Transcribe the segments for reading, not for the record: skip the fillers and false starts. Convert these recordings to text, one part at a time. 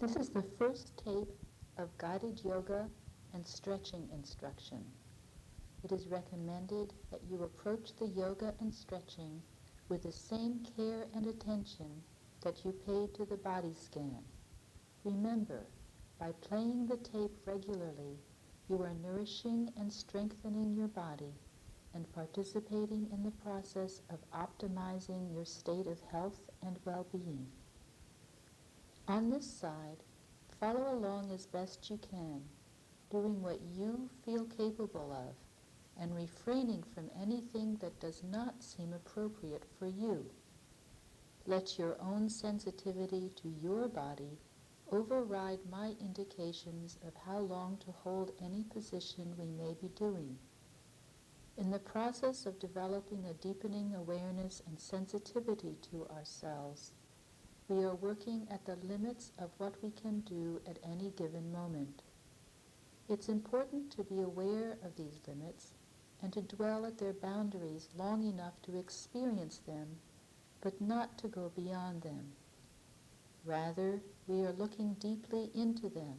This is the first tape of guided yoga and stretching instruction. It is recommended that you approach the yoga and stretching with the same care and attention that you paid to the body scan. Remember, by playing the tape regularly, you are nourishing and strengthening your body and participating in the process of optimizing your state of health and well-being. On this side, follow along as best you can, doing what you feel capable of and refraining from anything that does not seem appropriate for you. Let your own sensitivity to your body override my indications of how long to hold any position we may be doing. In the process of developing a deepening awareness and sensitivity to ourselves, we are working at the limits of what we can do at any given moment. It's important to be aware of these limits and to dwell at their boundaries long enough to experience them, but not to go beyond them. Rather, we are looking deeply into them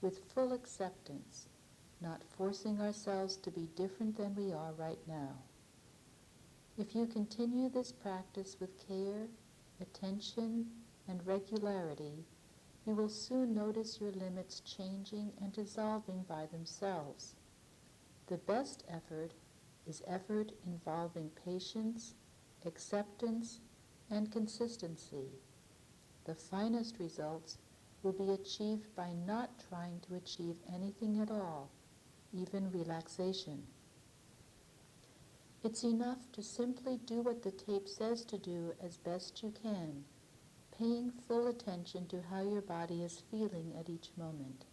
with full acceptance, not forcing ourselves to be different than we are right now. If you continue this practice with care, attention, and regularity, you will soon notice your limits changing and dissolving by themselves. The best effort is effort involving patience, acceptance, and consistency. The finest results will be achieved by not trying to achieve anything at all, even relaxation. It's enough to simply do what the tape says to do as best you can, paying full attention to how your body is feeling at each moment.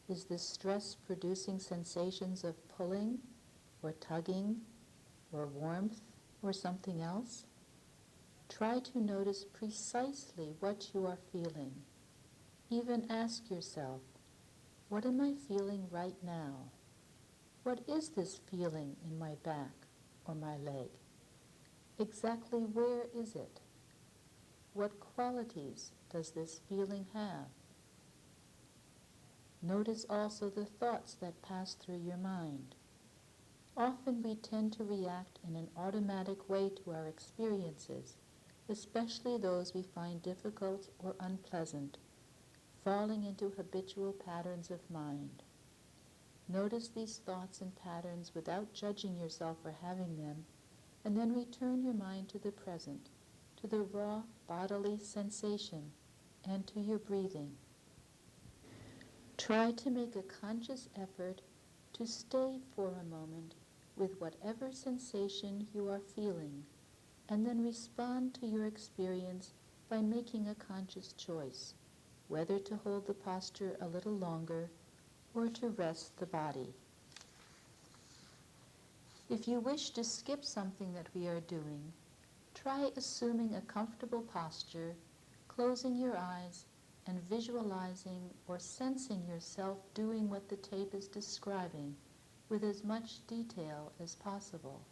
Is the stress producing sensations of pulling, or tugging, or warmth, or something else? Try to notice precisely what you are feeling. Even ask yourself, what am I feeling right now? What is this feeling in my back or my leg? Exactly where is it? What qualities does this feeling have? Notice also the thoughts that pass through your mind. Often we tend to react in an automatic way to our experiences, especially those we find difficult or unpleasant, falling into habitual patterns of mind. Notice these thoughts and patterns without judging yourself for having them, and then return your mind to the present, to the raw bodily sensation, and to your breathing. Try to make a conscious effort to stay for a moment with whatever sensation you are feeling, and then respond to your experience by making a conscious choice, whether to hold the posture a little longer or to rest the body. If you wish to skip something that we are doing, try assuming a comfortable posture, closing your eyes, and visualizing or sensing yourself doing what the tape is describing with as much detail as possible.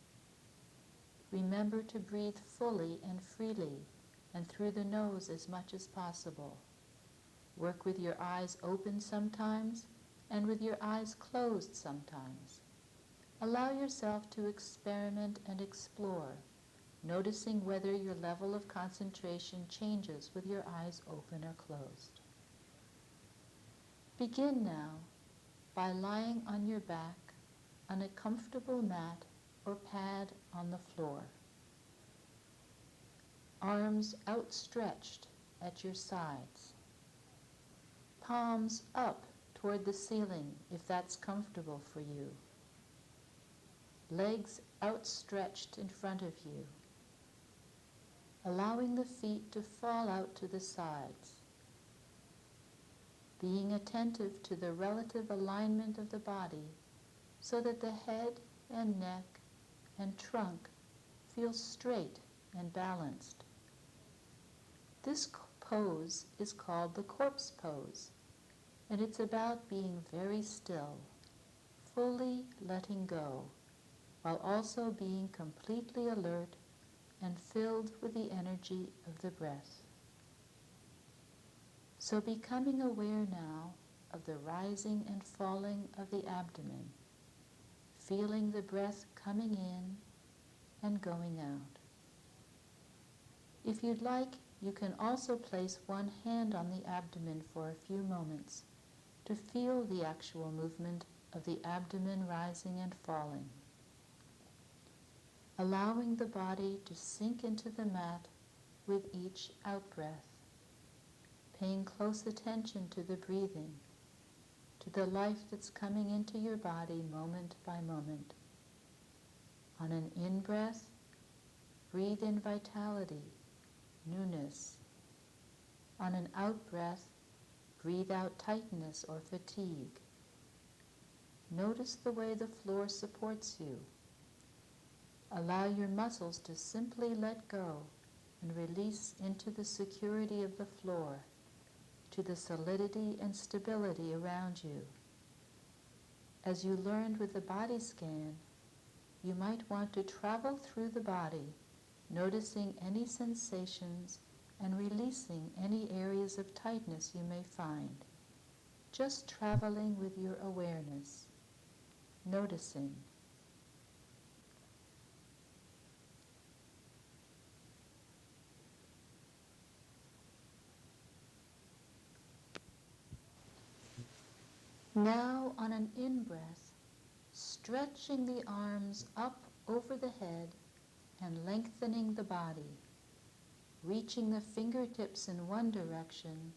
Remember to breathe fully and freely and through the nose as much as possible. Work with your eyes open sometimes and with your eyes closed sometimes. Allow yourself to experiment and explore, noticing whether your level of concentration changes with your eyes open or closed. Begin now by lying on your back on a comfortable mat or pad on the floor. Arms outstretched at your sides. Palms up toward the ceiling if that's comfortable for you. Legs outstretched in front of you, allowing the feet to fall out to the sides. Being attentive to the relative alignment of the body so that the head and neck and trunk feel straight and balanced. This pose is called the corpse pose, and it's about being very still, fully letting go, while also being completely alert and filled with the energy of the breath. So becoming aware now of the rising and falling of the abdomen, feeling the breath coming in and going out. If you'd like, you can also place one hand on the abdomen for a few moments to feel the actual movement of the abdomen rising and falling, allowing the body to sink into the mat with each out-breath, paying close attention to the breathing, to the life that's coming into your body moment by moment. On an in-breath, breathe in vitality, newness. On an out-breath, breathe out tightness or fatigue. Notice the way the floor supports you. Allow your muscles to simply let go and release into the security of the floor, to the solidity and stability around you. As you learned with the body scan, you might want to travel through the body, noticing any sensations and releasing any areas of tightness you may find. Just traveling with your awareness, noticing. Now on an in-breath, stretching the arms up over the head and lengthening the body, reaching the fingertips in one direction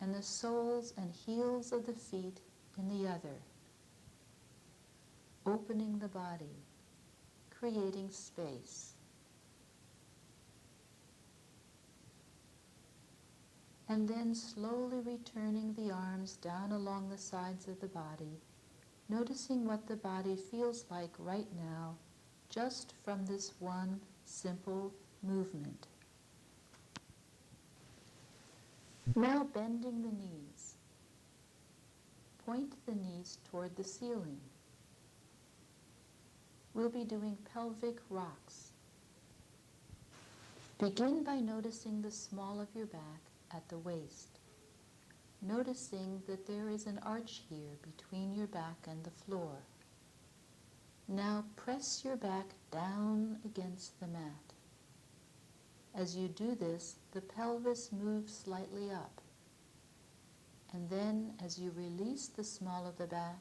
and the soles and heels of the feet in the other, opening the body, creating space. And then slowly returning the arms down along the sides of the body, noticing what the body feels like right now, just from this one simple movement. Now bending the knees. Point the knees toward the ceiling. We'll be doing pelvic rocks. Begin by noticing the small of your back at the waist, noticing that there is an arch here between your back and the floor. Now press your back down against the mat. As you do this, the pelvis moves slightly up. And then, as you release the small of the back,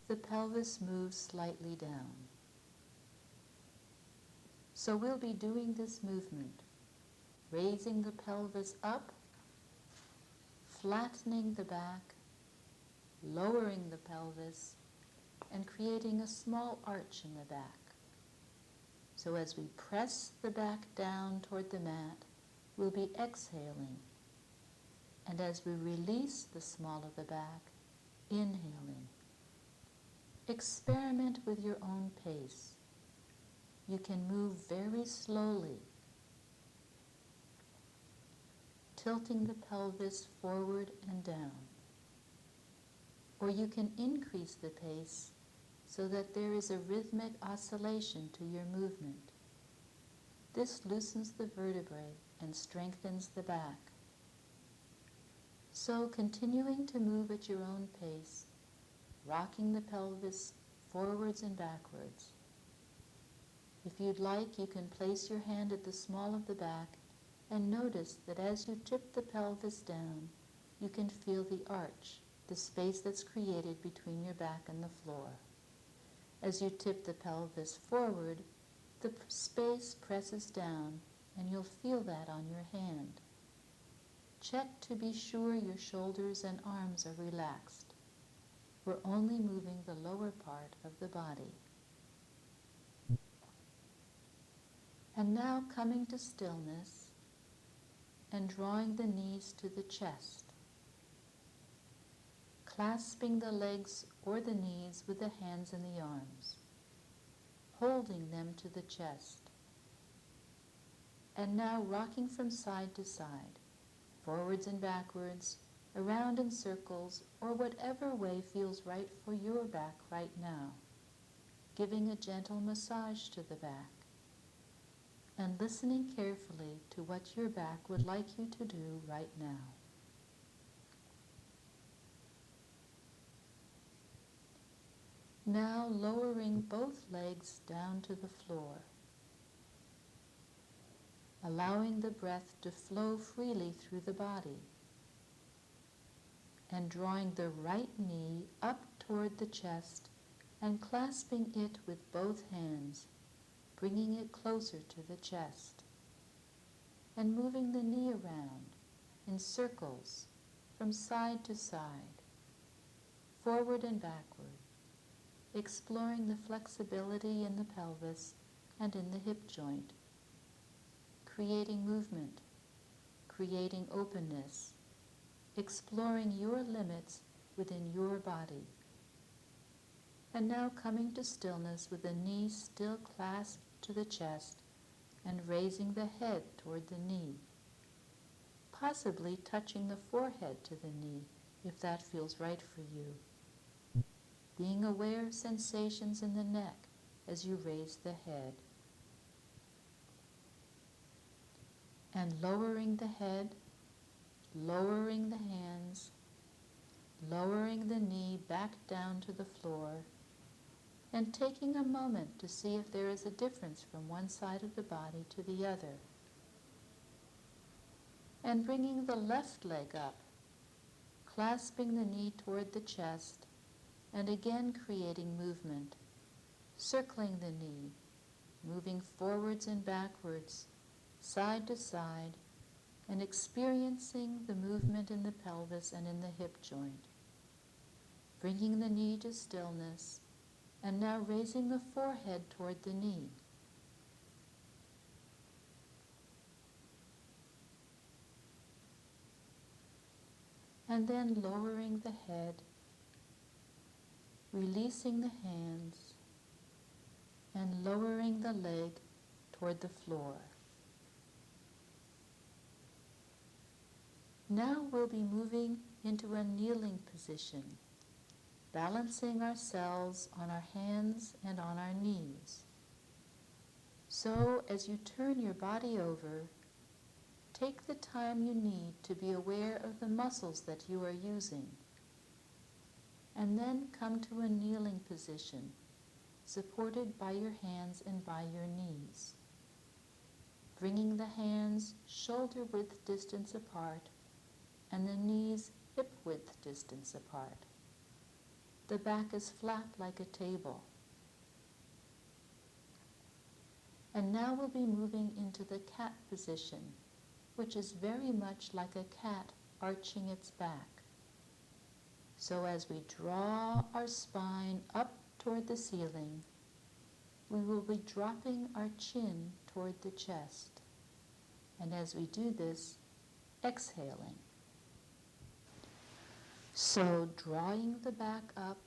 the pelvis moves slightly down. So we'll be doing this movement, raising the pelvis up, flattening the back, lowering the pelvis, and creating a small arch in the back. So as we press the back down toward the mat, we'll be exhaling. And as we release the small of the back, inhaling. Experiment with your own pace. You can move very slowly, tilting the pelvis forward and down. Or you can increase the pace so that there is a rhythmic oscillation to your movement. This loosens the vertebrae and strengthens the back. So continuing to move at your own pace, rocking the pelvis forwards and backwards. If you'd like, you can place your hand at the small of the back and notice that as you tip the pelvis down, you can feel the arch, the space that's created between your back and the floor. As you tip the pelvis forward, the space presses down and you'll feel that on your hand. Check to be sure your shoulders and arms are relaxed. We're only moving the lower part of the body. And now coming to stillness and drawing the knees to the chest, clasping the legs or the knees with the hands and the arms, holding them to the chest, and now rocking from side to side, forwards and backwards, around in circles, or whatever way feels right for your back right now, giving a gentle massage to the back, and listening carefully to what your back would like you to do right now. Now lowering both legs down to the floor, allowing the breath to flow freely through the body, and drawing the right knee up toward the chest and clasping it with both hands, bringing it closer to the chest, and moving the knee around in circles from side to side, forward and backward, exploring the flexibility in the pelvis and in the hip joint, creating movement, creating openness, exploring your limits within your body. And now coming to stillness with the knee still clasped to the chest and raising the head toward the knee, possibly touching the forehead to the knee if that feels right for you. Being aware of sensations in the neck as you raise the head. And lowering the head, lowering the hands, lowering the knee back down to the floor, and taking a moment to see if there is a difference from one side of the body to the other. And bringing the left leg up, clasping the knee toward the chest, and again creating movement, circling the knee, moving forwards and backwards, side to side, and experiencing the movement in the pelvis and in the hip joint. Bringing the knee to stillness, and now raising the forehead toward the knee. And then lowering the head, releasing the hands, and lowering the leg toward the floor. Now we'll be moving into a kneeling position, balancing ourselves on our hands and on our knees. So as you turn your body over, take the time you need to be aware of the muscles that you are using, and then come to a kneeling position, supported by your hands and by your knees. Bringing the hands shoulder-width distance apart and the knees hip-width distance apart. The back is flat like a table. And now we'll be moving into the cat position, which is very much like a cat arching its back. So as we draw our spine up toward the ceiling, we will be dropping our chin toward the chest. And as we do this, exhaling. So drawing the back up,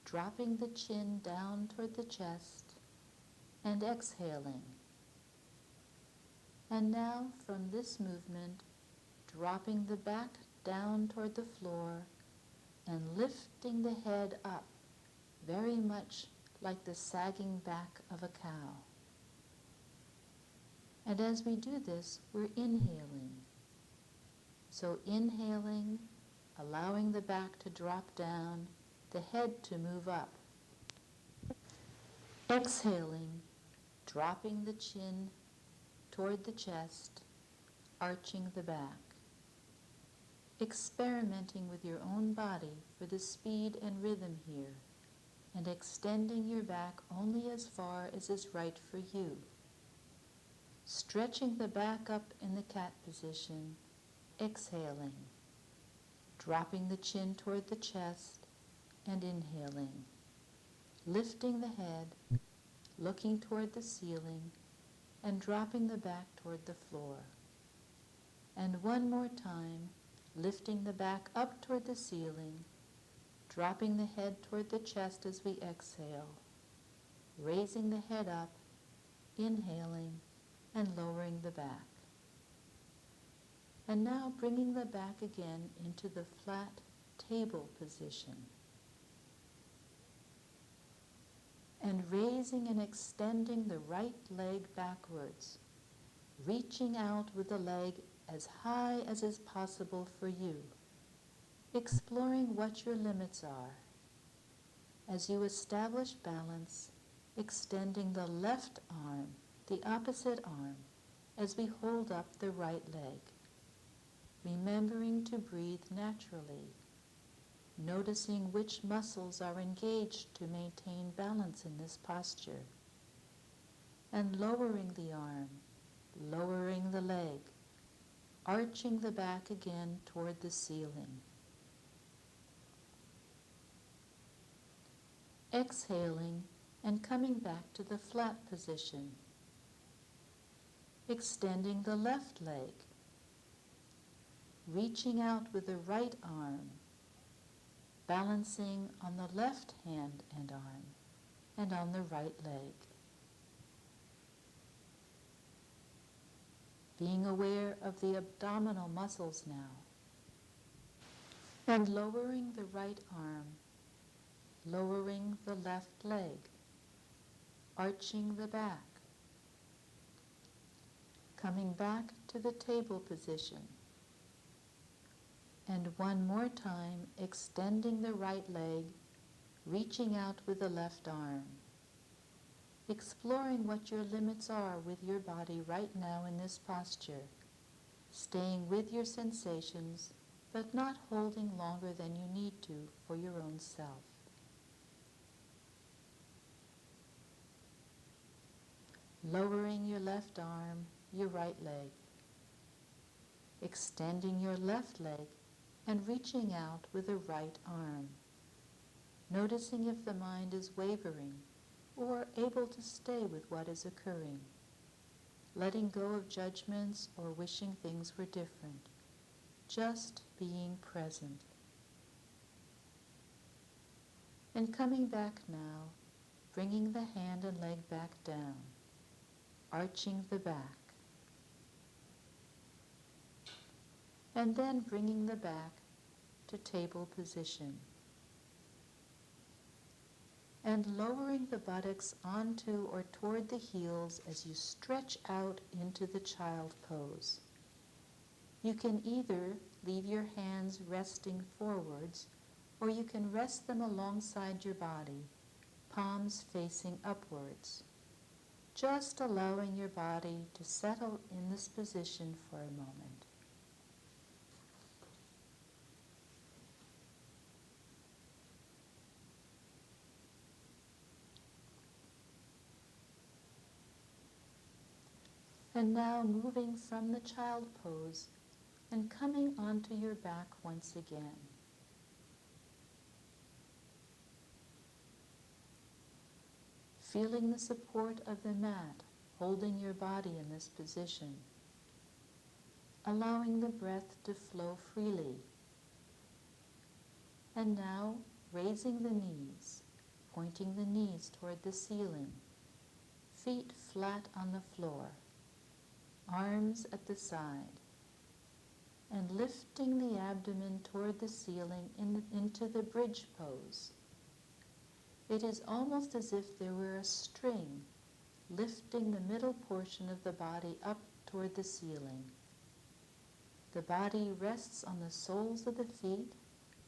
dropping the chin down toward the chest, and exhaling. And now from this movement, dropping the back down toward the floor and lifting the head up, very much like the sagging back of a cow. And as we do this, we're inhaling. So inhaling, allowing the back to drop down, the head to move up. Exhaling, dropping the chin toward the chest, arching the back. Experimenting with your own body for the speed and rhythm here, and extending your back only as far as is right for you. Stretching the back up in the cat position, exhaling. Dropping the chin toward the chest and inhaling. Lifting the head, looking toward the ceiling, and dropping the back toward the floor. And one more time, lifting the back up toward the ceiling, dropping the head toward the chest as we exhale, raising the head up, inhaling, and lowering the back. And now bringing the back again into the flat table position. And raising and extending the right leg backwards, reaching out with the leg as high as is possible for you, exploring what your limits are. As you establish balance, extending the left arm, the opposite arm, as we hold up the right leg, remembering to breathe naturally, noticing which muscles are engaged to maintain balance in this posture, and lowering the arm, lowering the leg, arching the back again toward the ceiling. Exhaling and coming back to the flat position. Extending the left leg, reaching out with the right arm, balancing on the left hand and arm, and on the right leg. Being aware of the abdominal muscles now, and lowering the right arm, lowering the left leg, arching the back, coming back to the table position, and one more time extending the right leg, reaching out with the left arm, exploring what your limits are with your body right now in this posture, staying with your sensations, but not holding longer than you need to for your own self. Lowering your left arm, your right leg, extending your left leg and reaching out with the right arm, noticing if the mind is wavering or able to stay with what is occurring, letting go of judgments or wishing things were different, just being present. And coming back now, bringing the hand and leg back down, arching the back, and then bringing the back to table position, and lowering the buttocks onto or toward the heels as you stretch out into the child pose. You can either leave your hands resting forwards, or you can rest them alongside your body, palms facing upwards, just allowing your body to settle in this position for a moment. And now moving from the child pose and coming onto your back once again. Feeling the support of the mat, holding your body in this position. Allowing the breath to flow freely. And now raising the knees, pointing the knees toward the ceiling, feet flat on the floor, arms at the side, and lifting the abdomen toward the ceiling into the bridge pose. It is almost as if there were a string lifting the middle portion of the body up toward the ceiling. The body rests on the soles of the feet,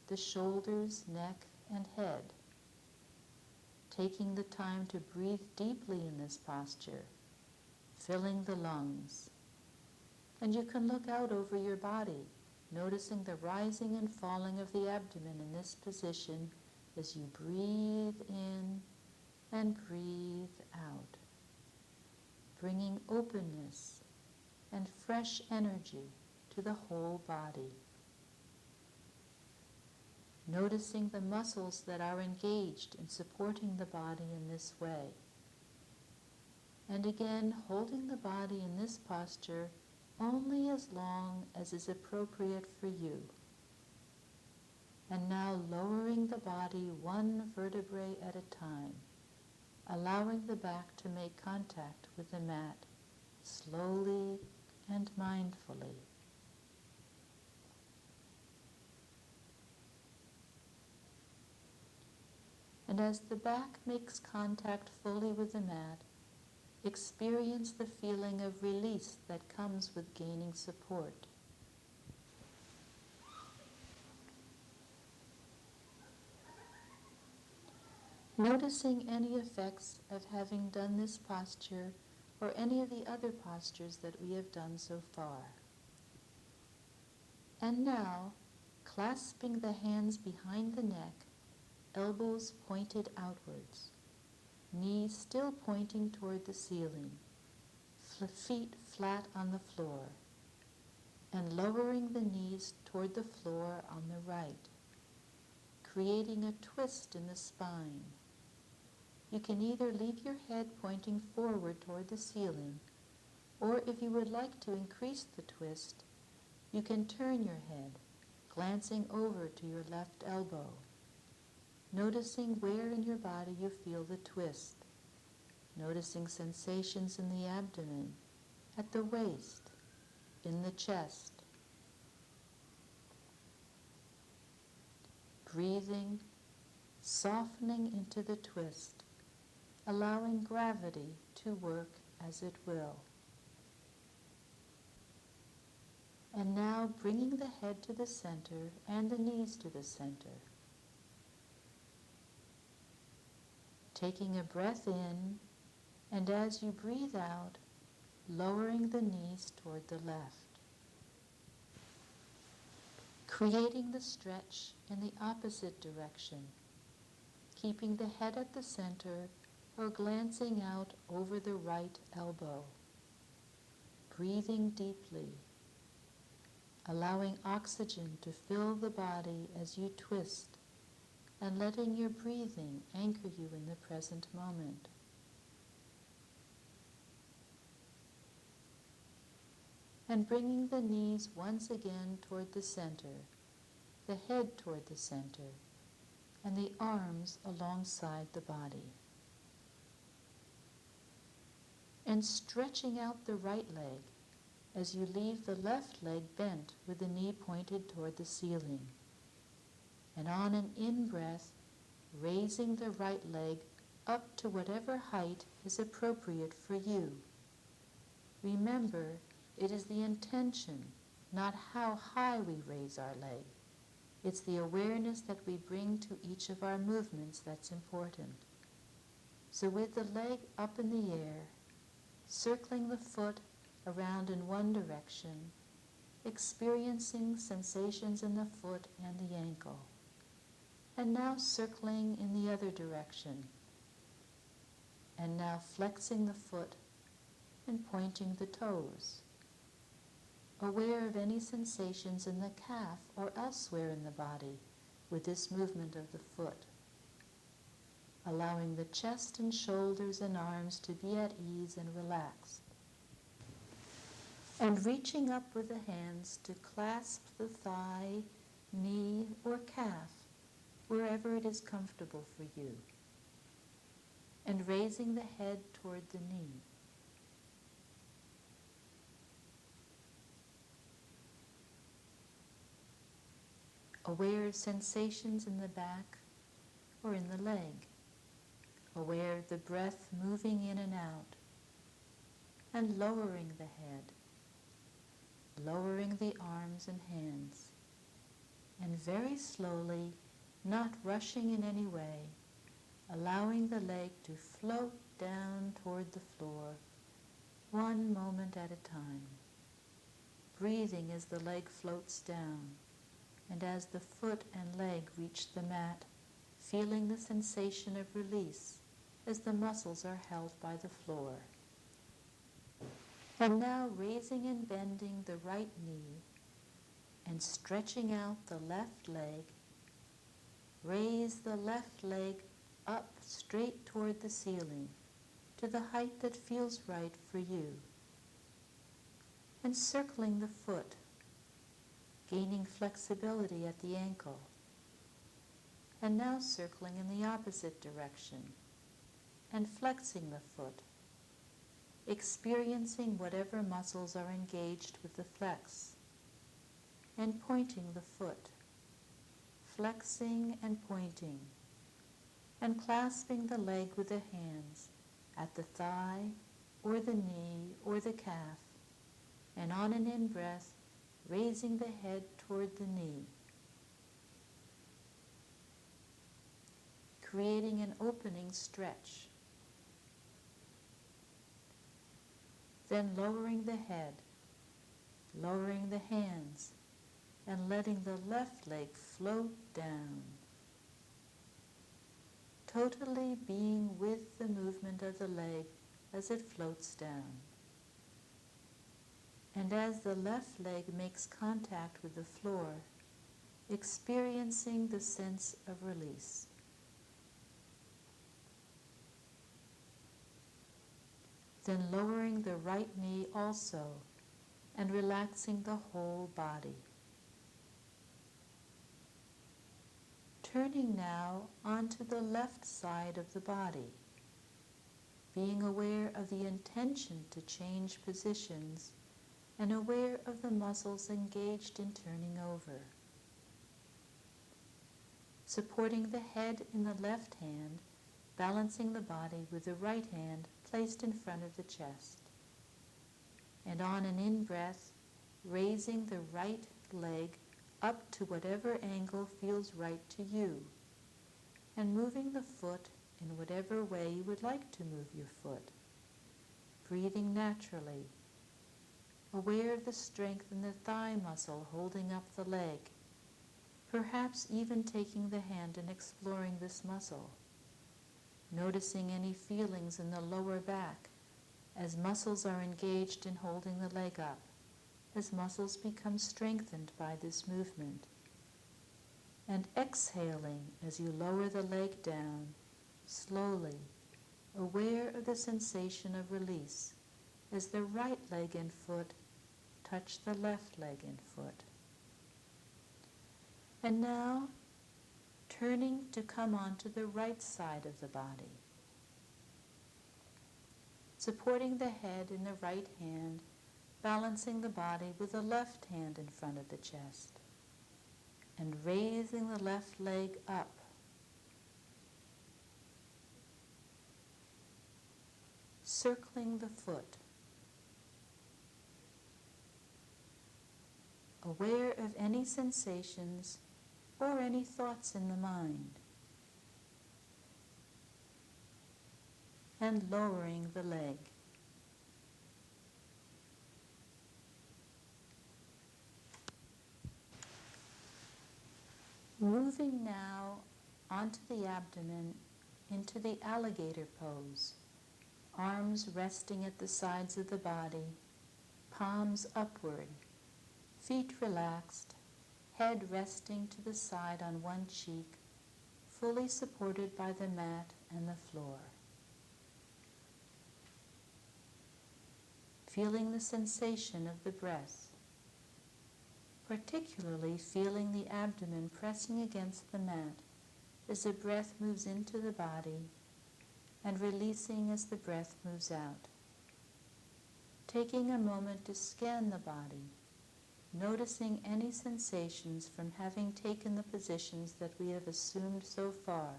the shoulders, neck, and head. Taking the time to breathe deeply in this posture, filling the lungs. And you can look out over your body, noticing the rising and falling of the abdomen in this position as you breathe in and breathe out, bringing openness and fresh energy to the whole body. Noticing the muscles that are engaged in supporting the body in this way. And again, holding the body in this posture only as long as is appropriate for you. And now lowering the body one vertebrae at a time, allowing the back to make contact with the mat slowly and mindfully. And as the back makes contact fully with the mat, experience the feeling of release that comes with gaining support. noticing any effects of having done this posture or any of the other postures that we have done so far. And now, clasping the hands behind the neck, elbows pointed outwards, knees still pointing toward the ceiling, feet flat on the floor, and lowering the knees toward the floor on the right, creating a twist in the spine. You can either leave your head pointing forward toward the ceiling, or if you would like to increase the twist, you can turn your head, glancing over to your left elbow, noticing where in your body you feel the twist, noticing sensations in the abdomen, at the waist, in the chest. Breathing, softening into the twist, allowing gravity to work as it will. And now bringing the head to the center and the knees to the center. Taking a breath in, and as you breathe out, lowering the knees toward the left. Creating the stretch in the opposite direction, keeping the head at the center or glancing out over the right elbow. Breathing deeply, allowing oxygen to fill the body as you twist, and letting your breathing anchor you in the present moment. And bringing the knees once again toward the center, the head toward the center, and the arms alongside the body. And stretching out the right leg as you leave the left leg bent with the knee pointed toward the ceiling. And on an in-breath, raising the right leg up to whatever height is appropriate for you. Remember, it is the intention, not how high we raise our leg. It's the awareness that we bring to each of our movements that's important. So with the leg up in the air, circling the foot around in one direction, experiencing sensations in the foot and the ankle, and now circling in the other direction, and now flexing the foot and pointing the toes, aware of any sensations in the calf or elsewhere in the body with this movement of the foot, allowing the chest and shoulders and arms to be at ease and relaxed. And reaching up with the hands to clasp the thigh, knee, or calf, wherever it is comfortable for you. And raising the head toward the knee. Aware of sensations in the back or in the leg. Aware of the breath moving in and out. And lowering the head. Lowering the arms and hands. And very slowly, not rushing in any way, allowing the leg to float down toward the floor, one moment at a time. Breathing as the leg floats down, and as the foot and leg reach the mat, feeling the sensation of release as the muscles are held by the floor. And now raising and bending the right knee and stretching out the left leg, raise the left leg up straight toward the ceiling to the height that feels right for you. And circling the foot, gaining flexibility at the ankle. And now circling in the opposite direction and flexing the foot, experiencing whatever muscles are engaged with the flex, and pointing the foot, flexing and pointing, and clasping the leg with the hands at the thigh or the knee or the calf, and on an in-breath, raising the head toward the knee. creating an opening stretch. Then lowering the head, lowering the hands, and letting the left leg float down. Totally being with the movement of the leg as it floats down. And as the left leg makes contact with the floor, experiencing the sense of release. Then lowering the right knee also, and relaxing the whole body. Turning now onto the left side of the body, being aware of the intention to change positions and aware of the muscles engaged in turning over. Supporting the head in the left hand, balancing the body with the right hand placed in front of the chest. And on an in-breath, raising the right leg up to whatever angle feels right to you, and moving the foot in whatever way you would like to move your foot. Breathing naturally, aware of the strength in the thigh muscle holding up the leg, perhaps even taking the hand and exploring this muscle, noticing any feelings in the lower back as muscles are engaged in holding the leg up, as muscles become strengthened by this movement. And exhaling as you lower the leg down, slowly, aware of the sensation of release as the right leg and foot touch the left leg and foot. And now, turning to come onto the right side of the body. Supporting the head in the right hand, balancing the body with the left hand in front of the chest, and raising the left leg up. Circling the foot. Aware of any sensations or any thoughts in the mind. And lowering the leg. Moving now onto the abdomen into the Alligator Pose, arms resting at the sides of the body, palms upward, feet relaxed, head resting to the side on one cheek, fully supported by the mat and the floor. Feeling the sensation of the breath, particularly feeling the abdomen pressing against the mat as the breath moves into the body and releasing as the breath moves out. Taking a moment to scan the body, noticing any sensations from having taken the positions that we have assumed so far,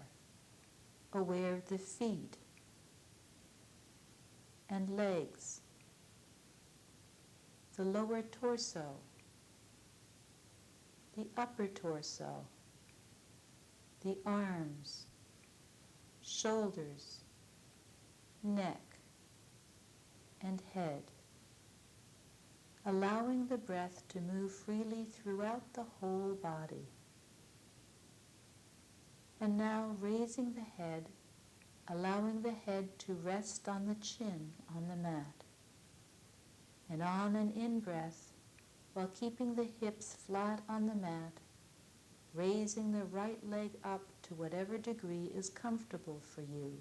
aware of the feet and legs, the lower torso, the upper torso, the arms, shoulders, neck, and head, allowing the breath to move freely throughout the whole body. And now raising the head, allowing the head to rest on the chin on the mat. And on an in-breath, while keeping the hips flat on the mat, raising the right leg up to whatever degree is comfortable for you,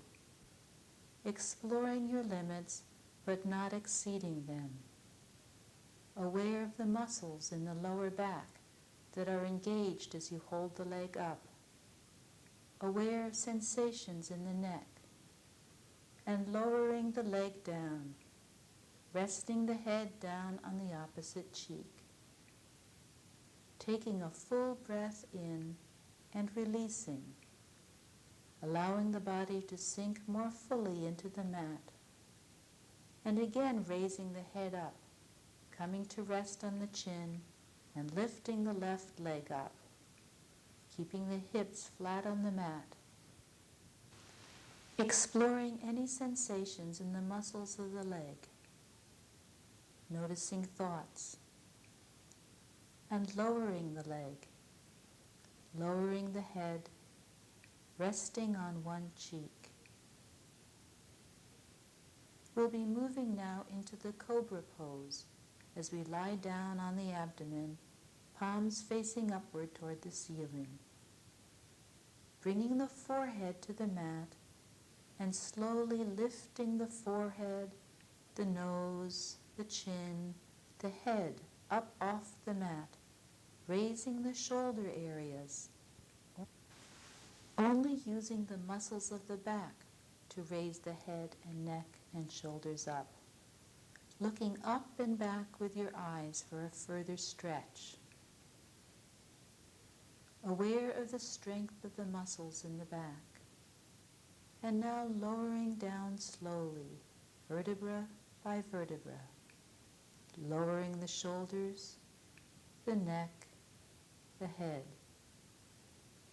exploring your limits but not exceeding them, aware of the muscles in the lower back that are engaged as you hold the leg up, aware of sensations in the neck, and lowering the leg down, resting the head down on the opposite cheek. Taking a full breath in and releasing, allowing the body to sink more fully into the mat. And again raising the head up, coming to rest on the chin and lifting the left leg up, keeping the hips flat on the mat, Exploring any sensations in the muscles of the leg, noticing thoughts, and lowering the leg, lowering the head, resting on one cheek. We'll be moving now into the Cobra Pose as we lie down on the abdomen, palms facing upward toward the ceiling. Bringing the forehead to the mat and slowly lifting the forehead, the nose, the chin, the head up off the mat, raising the shoulder areas, only using the muscles of the back to raise the head and neck and shoulders up. Looking up and back with your eyes for a further stretch. Aware of the strength of the muscles in the back. And now lowering down slowly, vertebra by vertebra. Lowering the shoulders, the neck, the head.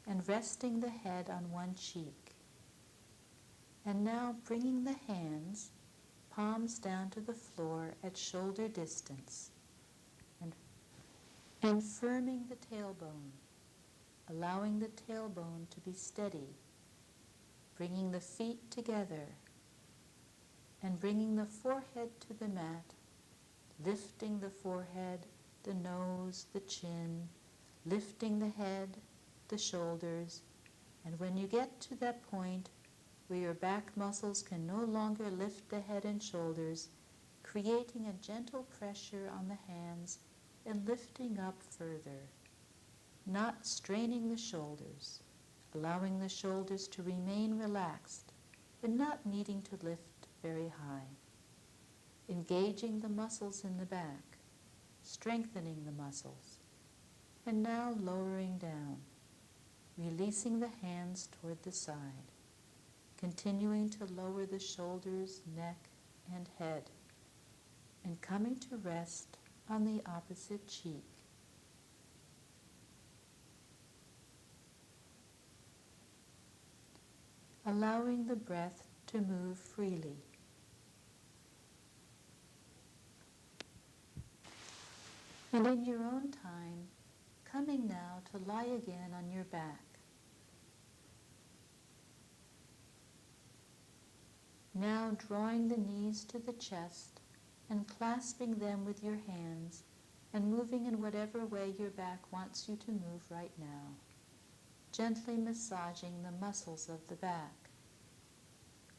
And resting the head on one cheek. And now bringing the hands, palms down to the floor at shoulder distance. And firming the tailbone, allowing the tailbone to be steady. Bringing the feet together and bringing the forehead to the mat, lifting the forehead, the nose, the chin, lifting the head, the shoulders, and when you get to that point where your back muscles can no longer lift the head and shoulders, creating a gentle pressure on the hands and lifting up further, not straining the shoulders, allowing the shoulders to remain relaxed, but not needing to lift very high. Engaging the muscles in the back, strengthening the muscles, and now lowering down, releasing the hands toward the side, continuing to lower the shoulders, neck, and head, and coming to rest on the opposite cheek. Allowing the breath to move freely. And in your own time, coming now to lie again on your back. Now drawing the knees to the chest and clasping them with your hands and moving in whatever way your back wants you to move right now. Gently massaging the muscles of the back,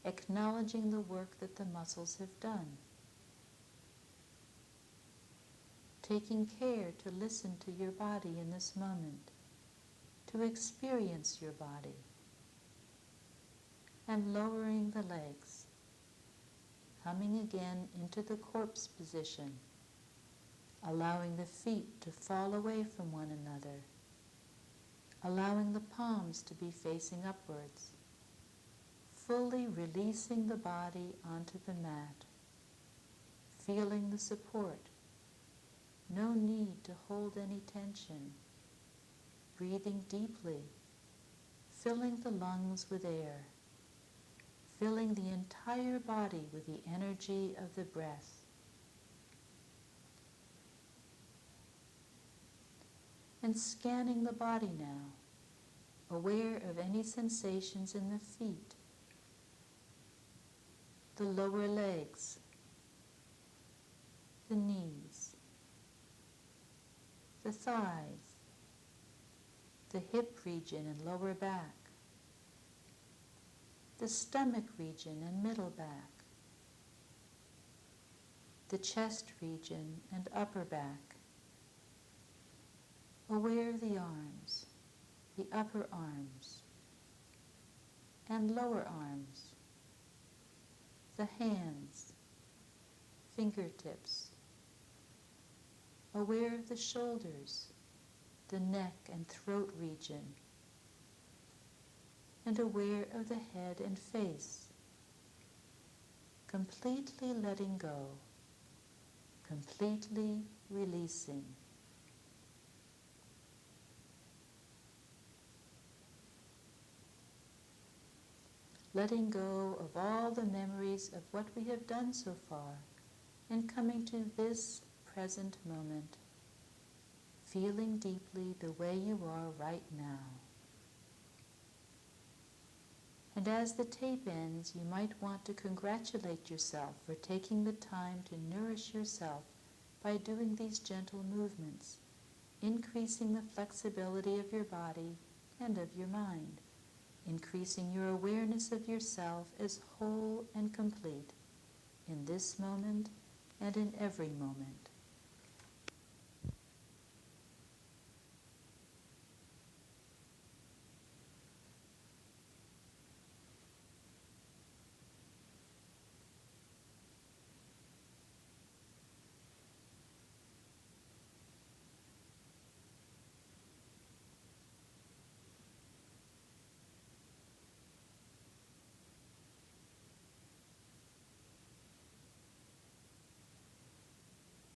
acknowledging the work that the muscles have done, taking care to listen to your body in this moment, to experience your body, and lowering the legs, coming again into the corpse position, allowing the feet to fall away from one another, allowing the palms to be facing upwards, fully releasing the body onto the mat, feeling the support, no need to hold any tension, breathing deeply, filling the lungs with air, filling the entire body with the energy of the breath. And scanning the body now, aware of any sensations in the feet, the lower legs, the knees, the thighs, the hip region and lower back, the stomach region and middle back, the chest region and upper back, aware of the arms, the upper arms, and lower arms, the hands, fingertips, aware of the shoulders, the neck and throat region, and aware of the head and face, completely letting go, completely releasing. letting go of all the memories of what we have done so far, and coming to this present moment, feeling deeply the way you are right now. And as the tape ends, you might want to congratulate yourself for taking the time to nourish yourself by doing these gentle movements, increasing the flexibility of your body and of your mind, increasing your awareness of yourself as whole and complete in this moment and in every moment.